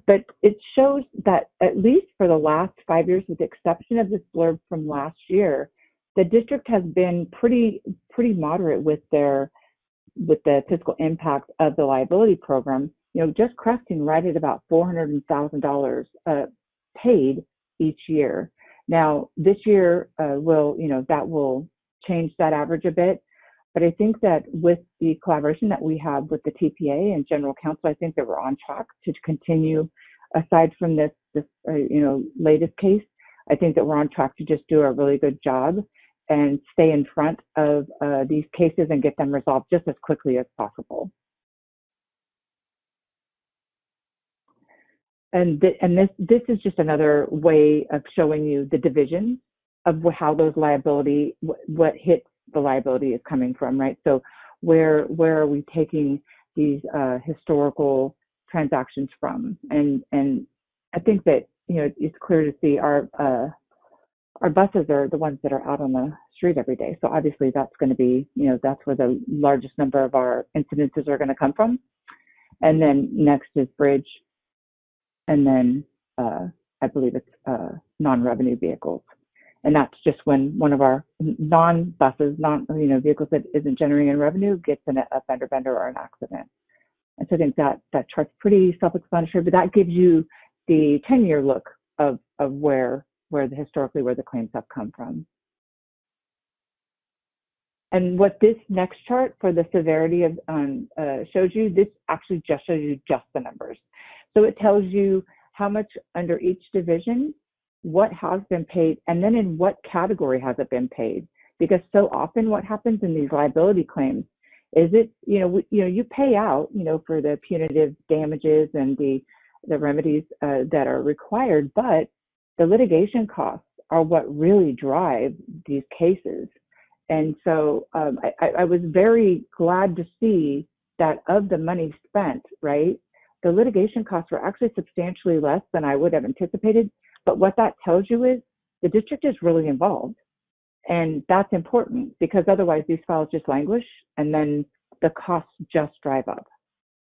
But it shows that at least for the last 5 years, with the exception of this blurb from last year, the district has been pretty moderate with the fiscal impact of the liability program. Just cresting right at about $400,000 paid each year. Now this year that will change that average a bit. But I think that with the collaboration that we have with the TPA and general counsel, I think that we're on track to continue. Aside from this latest case, I think that we're on track to just do a really good job and stay in front of these cases and get them resolved just as quickly as possible. And this is just another way of showing you the division of how those liability, what hits the liability is coming from, right? So where are we taking these historical transactions from? And I think that it's clear to see our buses are the ones that are out on the street every day. So obviously that's going to be that's where the largest number of our incidences are going to come from. And then next is bridge, and then I believe it's non-revenue vehicles. And that's just when one of our non-buses, vehicles that isn't generating revenue gets in a fender bender or an accident. And so I think that chart's pretty self-explanatory, but that gives you the 10-year look of where historically the claims have come from. And what this next chart for the severity of shows you, this actually just shows you just the numbers. So it tells you how much under each division, what has been paid, and then in what category has it been paid. Because so often what happens in these liability claims is you pay out, for the punitive damages and the remedies that are required, but the litigation costs are what really drive these cases. And so I was very glad to see that of the money spent, right, the litigation costs were actually substantially less than I would have anticipated. But what that tells you is the district is really involved. And that's important, because otherwise these files just languish and then the costs just drive up.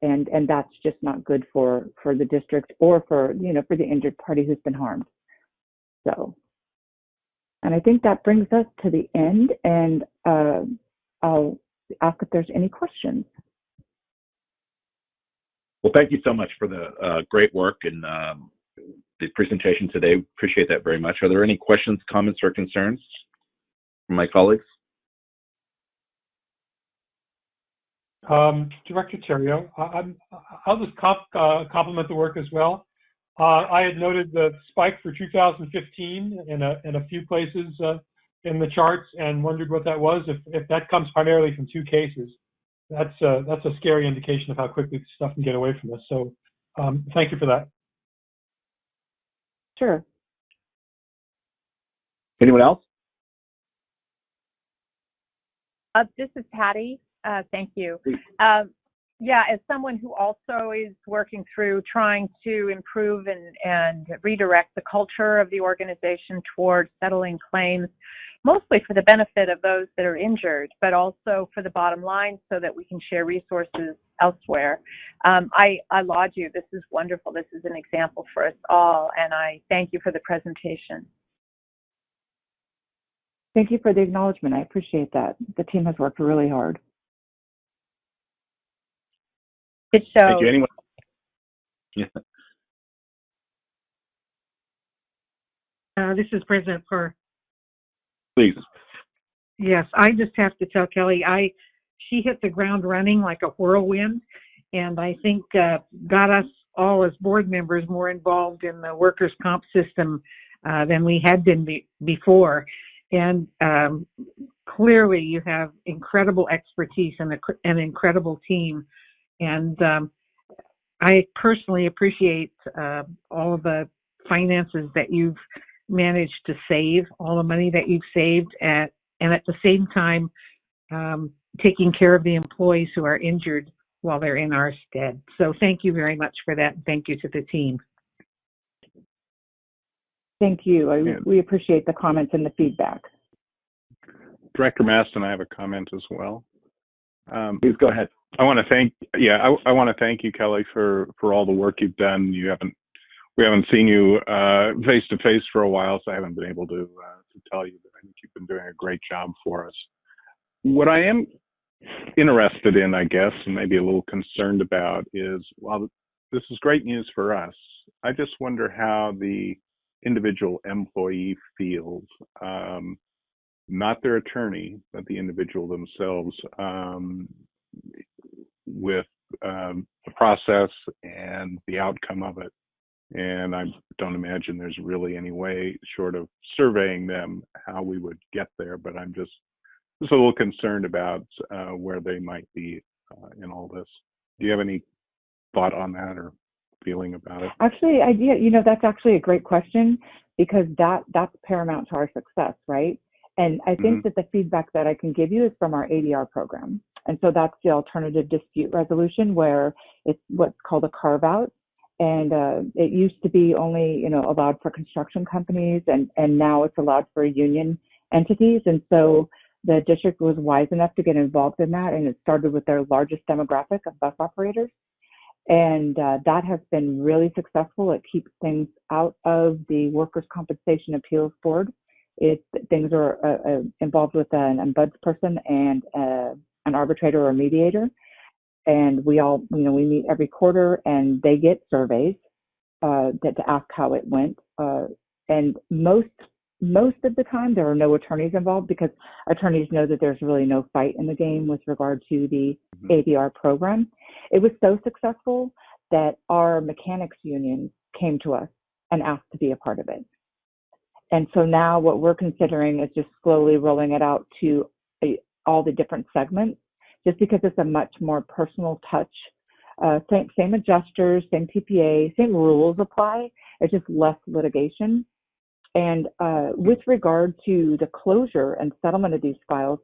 And that's just not good for the district or for the injured party who's been harmed. So, and I think that brings us to the end, and I'll ask if there's any questions. Well, thank you so much for the great work, and the presentation today. Appreciate that very much. Are there any questions, comments, or concerns from my colleagues? Director Terrio, I'll just compliment the work as well. I had noted the spike for 2015 in a few places in the charts and wondered what that was. If that comes primarily from 2 cases, that's a scary indication of how quickly stuff can get away from us. So thank you for that. Sure. Anyone else? This is Patty. Thank you. Yeah, as someone who also is working through trying to improve and redirect the culture of the organization towards settling claims, mostly for the benefit of those that are injured, but also for the bottom line so that we can share resources elsewhere. I laud you. This is wonderful. This is an example for us all, and I thank you for the presentation. Thank you for the acknowledgement. I appreciate that. The team has worked really hard. It shows. Thank you. Anyone? Yeah. This is President Parr. Please. Yes, I just have to tell Kelly, she hit the ground running like a whirlwind, and I think got us all as board members more involved in the workers' comp system than we had been before. And clearly you have incredible expertise and an incredible team. And I personally appreciate all the finances that you've managed to save, all the money that you've saved, and at the same time taking care of the employees who are injured while they're in our stead. So thank you very much for that. Thank you to the team. Thank you. We appreciate the comments and the feedback. Director Maston, I have a comment as well. Please go ahead. I want to thank you, Kelly, for all the work you've done. We haven't seen you face to face for a while, so I haven't been able to tell you that I think you've been doing a great job for us. What I am interested in, I guess, and maybe a little concerned about is, while this is great news for us, I just wonder how the individual employee feels, not their attorney, but the individual themselves, with the process and the outcome of it. And I don't imagine there's really any way, short of surveying them, how we would get there. But I'm just a little concerned about where they might be in all this. Do you have any thought on that or feeling about it? Actually, that's actually a great question, because that's paramount to our success, right? And I think that the feedback that I can give you is from our ADR program. And so that's the alternative dispute resolution, where it's what's called a carve out. And it used to be only, allowed for construction companies, and now it's allowed for union entities. And so the district was wise enough to get involved in that, and it started with their largest demographic of bus operators. And that has been really successful. It keeps things out of the Workers' Compensation Appeals Board. Things are involved with an ombudsperson and an arbitrator or mediator. And we all, we meet every quarter, and they get surveys to ask how it went. And most of the time, there are no attorneys involved, because attorneys know that there's really no fight in the game with regard to the ADR program. It was so successful that our mechanics union came to us and asked to be a part of it. And so now what we're considering is just slowly rolling it out to all the different segments, just because it's a much more personal touch. Same adjusters, same TPA, same rules apply. It's just less litigation. And with regard to the closure and settlement of these files,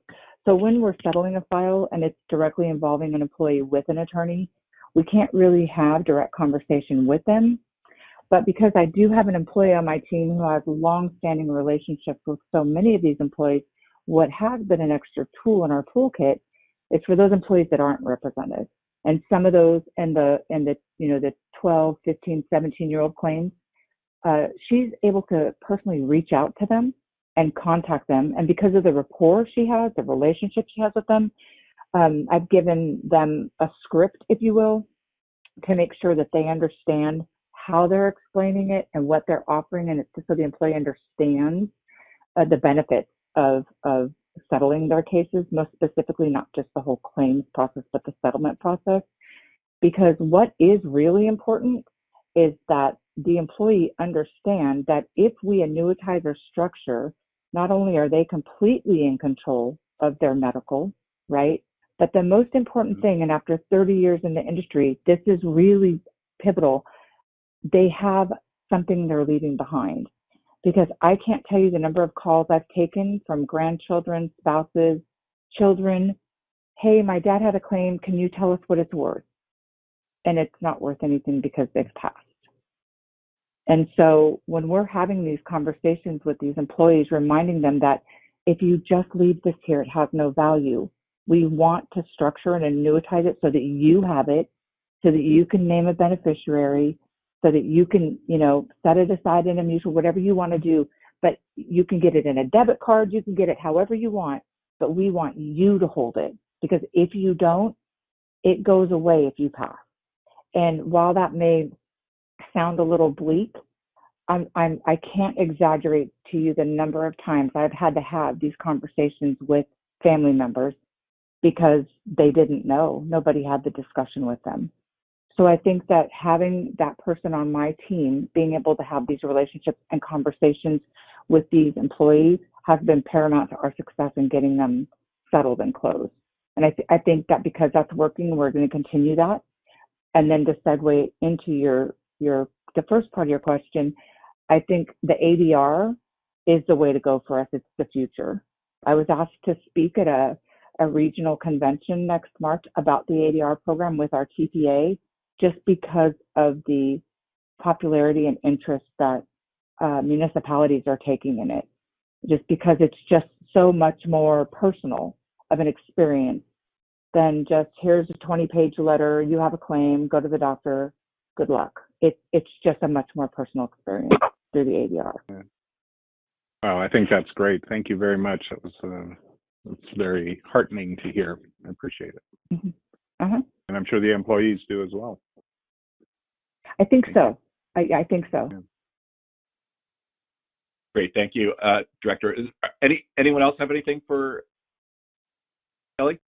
so when we're settling a file and it's directly involving an employee with an attorney, we can't really have direct conversation with them. But because I do have an employee on my team who has long-standing relationships with so many of these employees, what has been an extra tool in our toolkit is for those employees that aren't represented. And some of those in the 12, 15, 17-year-old claims, she's able to personally reach out to them and contact them. And because of the rapport she has, the relationship she has with them, I've given them a script, if you will, to make sure that they understand how they're explaining it and what they're offering, and it's just so the employee understands the benefits of settling their cases, most specifically not just the whole claims process, but the settlement process. Because what is really important is that the employee understand that if we annuitize or structure, not only are they completely in control of their medical, right? But the most important thing, and after 30 years in the industry, this is really pivotal, they have something they're leaving behind. Because I can't tell you the number of calls I've taken from grandchildren, spouses, children. Hey, my dad had a claim. Can you tell us what it's worth? And it's not worth anything because they've passed. And so when we're having these conversations with these employees, reminding them that if you just leave this here, it has no value. We want to structure and annuitize it so that you have it, so that you can name a beneficiary, so that you can, set it aside in a mutual, whatever you want to do. But you can get it in a debit card, you can get it however you want, but we want you to hold it. Because if you don't, it goes away if you pass. And while that may sound a little bleak, I can't exaggerate to you the number of times I've had to have these conversations with family members because they didn't know. Nobody had the discussion with them. So I think that having that person on my team, being able to have these relationships and conversations with these employees has been paramount to our success in getting them settled and closed. And I think that because that's working, we're going to continue that. And then to segue into the first part of your question, I think the ADR is the way to go for us. It's the future. I was asked to speak at a regional convention next March about the ADR program with our TPA, just because of the popularity and interest that municipalities are taking in it. Just because it's just so much more personal of an experience than just here's a 20-page letter, you have a claim, go to the doctor, good luck. It's just a much more personal experience through the ADR. Yeah. Wow, I think that's great. Thank you very much. That was it's very heartening to hear. I appreciate it. Mm-hmm. Uh-huh. And I'm sure the employees do as well. I think so. I think so. Yeah. Great, thank you, Director. Anyone else have anything for Kelly?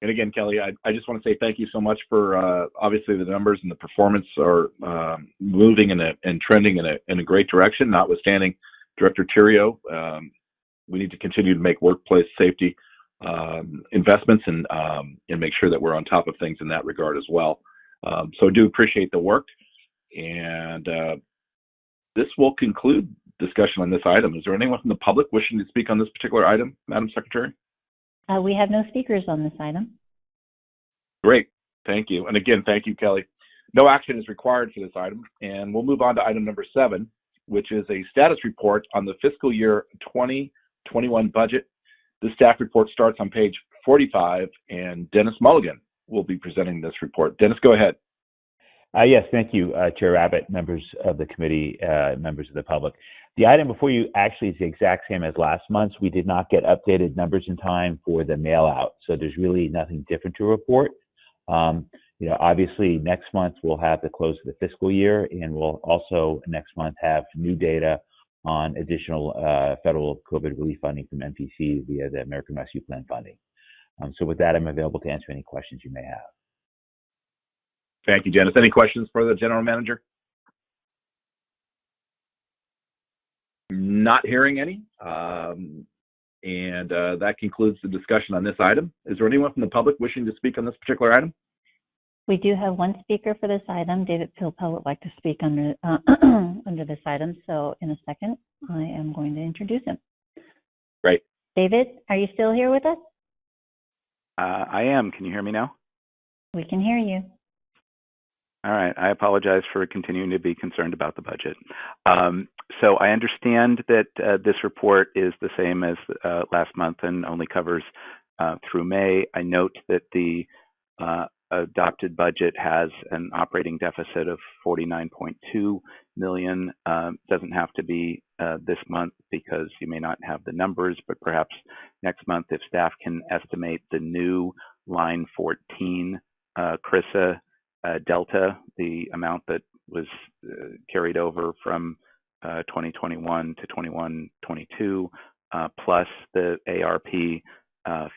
And again, Kelly, I just want to say thank you so much for obviously the numbers and the performance are moving and trending in a great direction. Notwithstanding Director Theriault, we need to continue to make workplace safety investments and make sure that we're on top of things in that regard as well. So I do appreciate the work, and this will conclude discussion on this item. Is there anyone from the public wishing to speak on this particular item, Madam Secretary? We have no speakers on this item. Great, thank you. And again, thank you, Kelly. No action is required for this item, and we'll move on to item number 7, which is a status report on the fiscal year 2021 budget. The staff report starts on page 45, and Dennis Mulligan will be presenting this report. Dennis, go ahead. Yes, thank you, Chair Abbott, members of the committee, members of the public. The item before you actually is the exact same as last month's. We did not get updated numbers in time for the mail out, so there's really nothing different to report. Obviously next month we'll have the close of the fiscal year, and we'll also next month have new data on additional federal COVID relief funding from MPC via the American Rescue Plan funding. So with that, I'm available to answer any questions you may have. Thank you, Dennis. Any questions for the General Manager? Not hearing any. And that concludes the discussion on this item. Is there anyone from the public wishing to speak on this particular item? We do have one speaker for this item. David Philpott would like to speak under under this item. So in a second, I am going to introduce him. Great. David, are you still here with us? I am. Can you hear me now? We can hear you. All right. I apologize for continuing to be concerned about the budget. So I understand that this report is the same as last month and only covers through May. I note that the adopted budget has an operating deficit of $49.2 million. Doesn't have to be this month because you may not have the numbers, but perhaps next month if staff can estimate the new line 14 CRISA Delta, the amount that was carried over from 2021 to 21-22, plus the ARP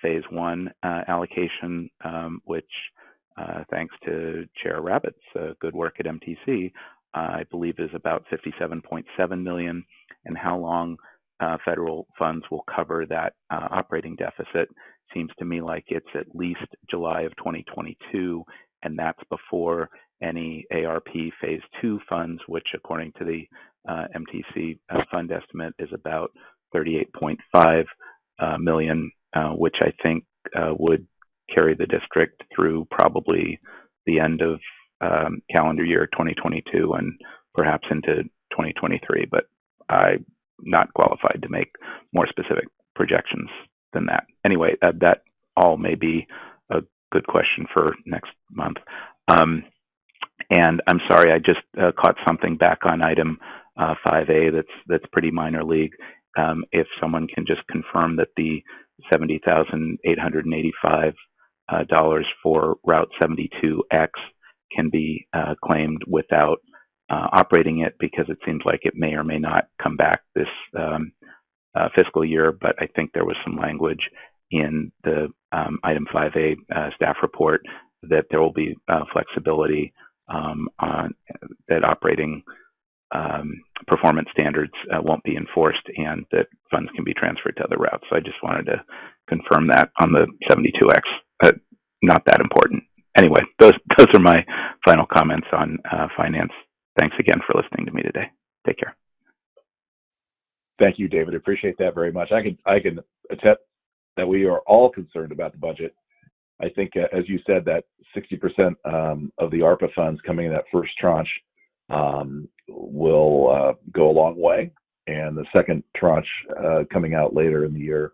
Phase 1 allocation, which thanks to Chair Rabbitt's good work at MTC, I believe is about $57.7 million, and how long federal funds will cover that operating deficit seems to me like it's at least July of 2022, and that's before any ARP Phase 2 funds, which according to the MTC fund estimate is about $38.5 million, which I think would carry the district through probably the end of calendar year 2022 and perhaps into 2023, but I'm not qualified to make more specific projections than that. Anyway, that all may be a good question for next month. And I'm sorry, I just caught something back on item 5A that's pretty minor league. If someone can just confirm that the $70,885 for Route 72X can be claimed without operating it, because it seems like it may or may not come back this fiscal year, but I think there was some language in the item 5A staff report that there will be flexibility on that operating performance standards won't be enforced, and that funds can be transferred to other routes. So I just wanted to confirm that on the 72X. Not that important. Anyway, those are my final comments on finance. Thanks again for listening to me today. Take care. Thank you, David. Appreciate that very much. I can attest that we are all concerned about the budget. I think, as you said, that 60% of the ARPA funds coming in that first tranche will go a long way, and the second tranche coming out later in the year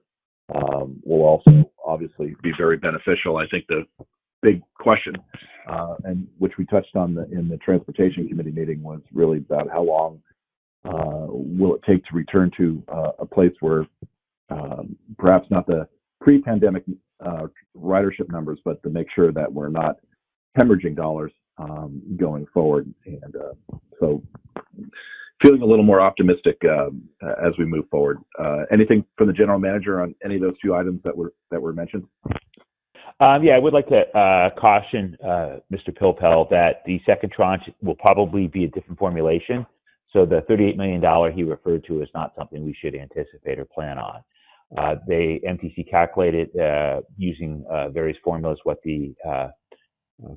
will also obviously be very beneficial. I think the big question, and which we touched on in the Transportation Committee meeting, was really about how long will it take to return to a place where perhaps not the pre-pandemic ridership numbers, but to make sure that we're not hemorrhaging dollars going forward. And so feeling a little more optimistic as we move forward. Anything from the general manager on any of those two items that were mentioned? Yeah, I would like to caution Mr. Pilpel that the second tranche will probably be a different formulation. So the $38 million he referred to is not something we should anticipate or plan on. MTC calculated using various formulas what the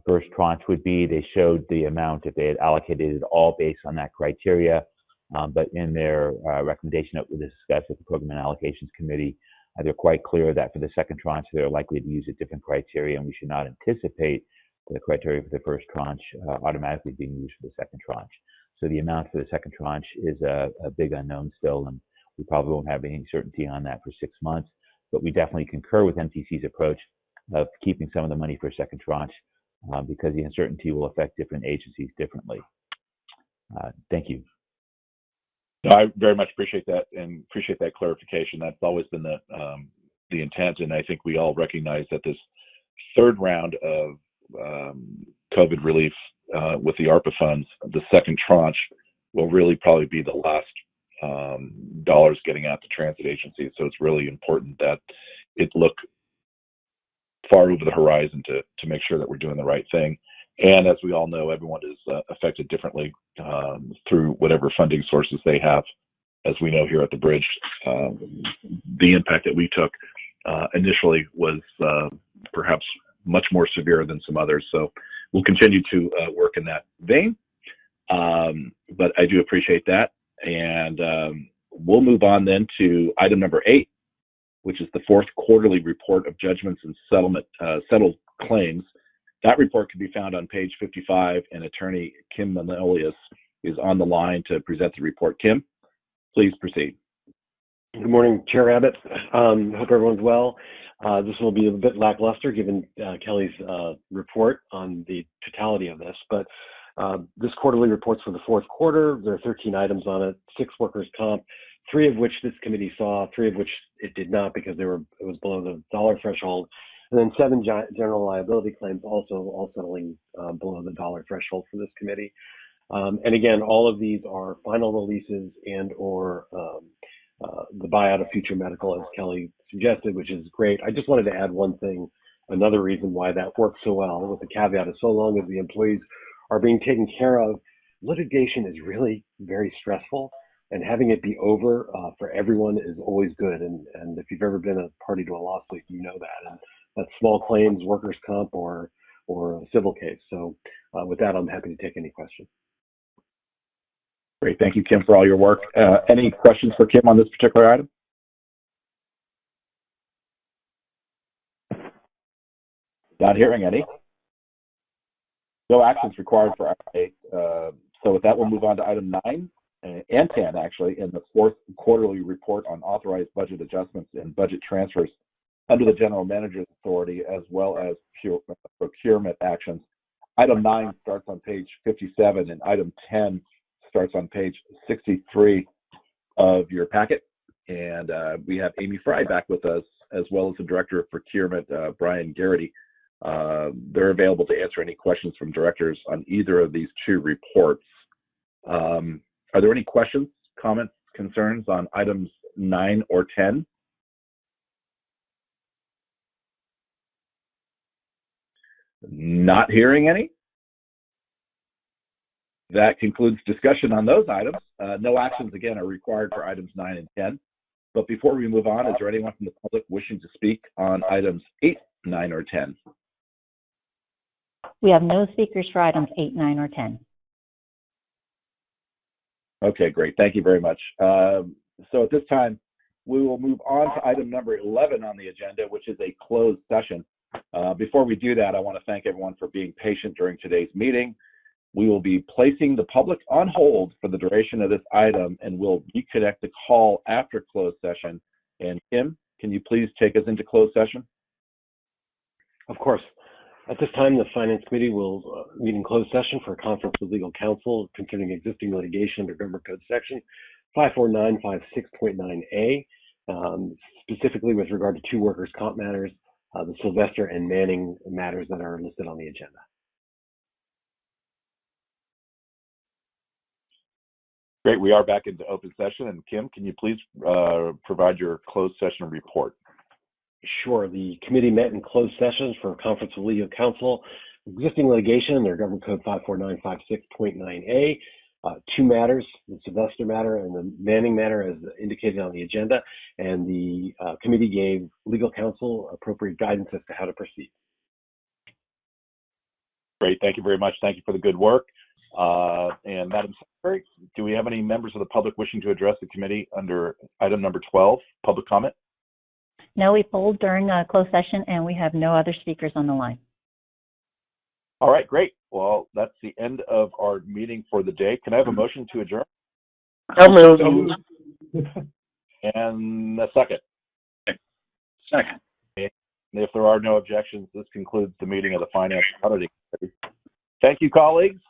first tranche would be. They showed the amount if they had allocated it all based on that criteria. But in their recommendation that we discussed at the Program and Allocations Committee, they're quite clear that for the second tranche, they're likely to use a different criteria, and we should not anticipate the criteria for the first tranche automatically being used for the second tranche. So the amount for the second tranche is a big unknown still, and we probably won't have any certainty on that for 6 months. But we definitely concur with MTC's approach of keeping some of the money for second tranche because the uncertainty will affect different agencies differently. Thank you. No, I very much appreciate that and appreciate that clarification. That's always been the intent, and I think we all recognize that this third round of COVID relief with the ARPA funds, the second tranche, will really probably be the last dollars getting out to transit agencies. So it's really important that it look far over the horizon to make sure that we're doing the right thing. And as we all know, everyone is affected differently through whatever funding sources they have. As we know here at the Bridge, the impact that we took initially was perhaps much more severe than some others. So we'll continue to work in that vein. But I do appreciate that. And we'll move on then to item number 8, which is the fourth quarterly report of judgments and settled claims. That report can be found on page 55, and Attorney Kim Manolius is on the line to present the report. Kim, please proceed. Good morning, Chair Abbott. Hope everyone's well. This will be a bit lackluster given Kelly's report on the totality of this, but this quarterly report's for the fourth quarter. There are 13 items on it, 6 workers' comp, 3 of which this committee saw, 3 of which it did not because it was below the dollar threshold. And then 7 general liability claims also all settling below the dollar threshold for this committee. And again, all of these are final releases and or the buyout of future medical, as Kelly suggested, which is great. I just wanted to add one thing. Another reason why that works so well, with the caveat, is so long as the employees are being taken care of, litigation is really very stressful, and having it be over for everyone is always good. And if you've ever been a party to a lawsuit, you know that. And that's small claims, workers' comp, or a civil case. So with that, I'm happy to take any questions. Great. Thank you, Kim, for all your work. Any questions for Kim on this particular item? Not hearing any. No actions required for item 8. So with that, we'll move on to item 9 and 10, actually, in the fourth quarterly report on authorized budget adjustments and budget transfers under the General Manager's authority, as well as procurement actions. Item 9 starts on page 57, and item 10 starts on page 63 of your packet. And we have Amy Fry back with us, as well as the Director of Procurement, Brian Garrity. They're available to answer any questions from directors on either of these two reports. Are there any questions, comments, concerns on items 9 or 10? Not hearing any. That concludes discussion on those items. No actions, again, are required for items 9 and 10. But before we move on, is there anyone from the public wishing to speak on items 8, 9, or 10? We have no speakers for items 8, 9, or 10. Okay, great. Thank you very much. So at this time, we will move on to item number 11 on the agenda, which is a closed session. Before we do that, I want to thank everyone for being patient during today's meeting. We will be placing the public on hold for the duration of this item, and we'll reconnect the call after closed session. And Kim, can you please take us into closed session? Of course. At this time, the Finance Committee will meet in closed session for a conference with legal counsel concerning existing litigation under Government Code Section 54956.9A, specifically with regard to 2 workers' comp matters, the Sylvester and Manning matters that are listed on the agenda. Great. We are back into open session. And Kim, can you please provide your closed session report? Sure. The committee met in closed sessions for a conference with legal counsel, existing litigation under Government Code 54956.9A, 2 matters, the Sylvester matter and the Manning matter as indicated on the agenda, and the committee gave legal counsel appropriate guidance as to how to proceed. Great. Thank you very much. Thank you for the good work. And Madam Secretary, do we have any members of the public wishing to address the committee under item number 12, public comment? No, we polled during a closed session, and we have no other speakers on the line. All right, great. Well, that's the end of our meeting for the day. Can I have a motion to adjourn? So moved. And a second. Second. And if there are no objections, this concludes the meeting of the Finance-Auditing Committee. Thank you, colleagues.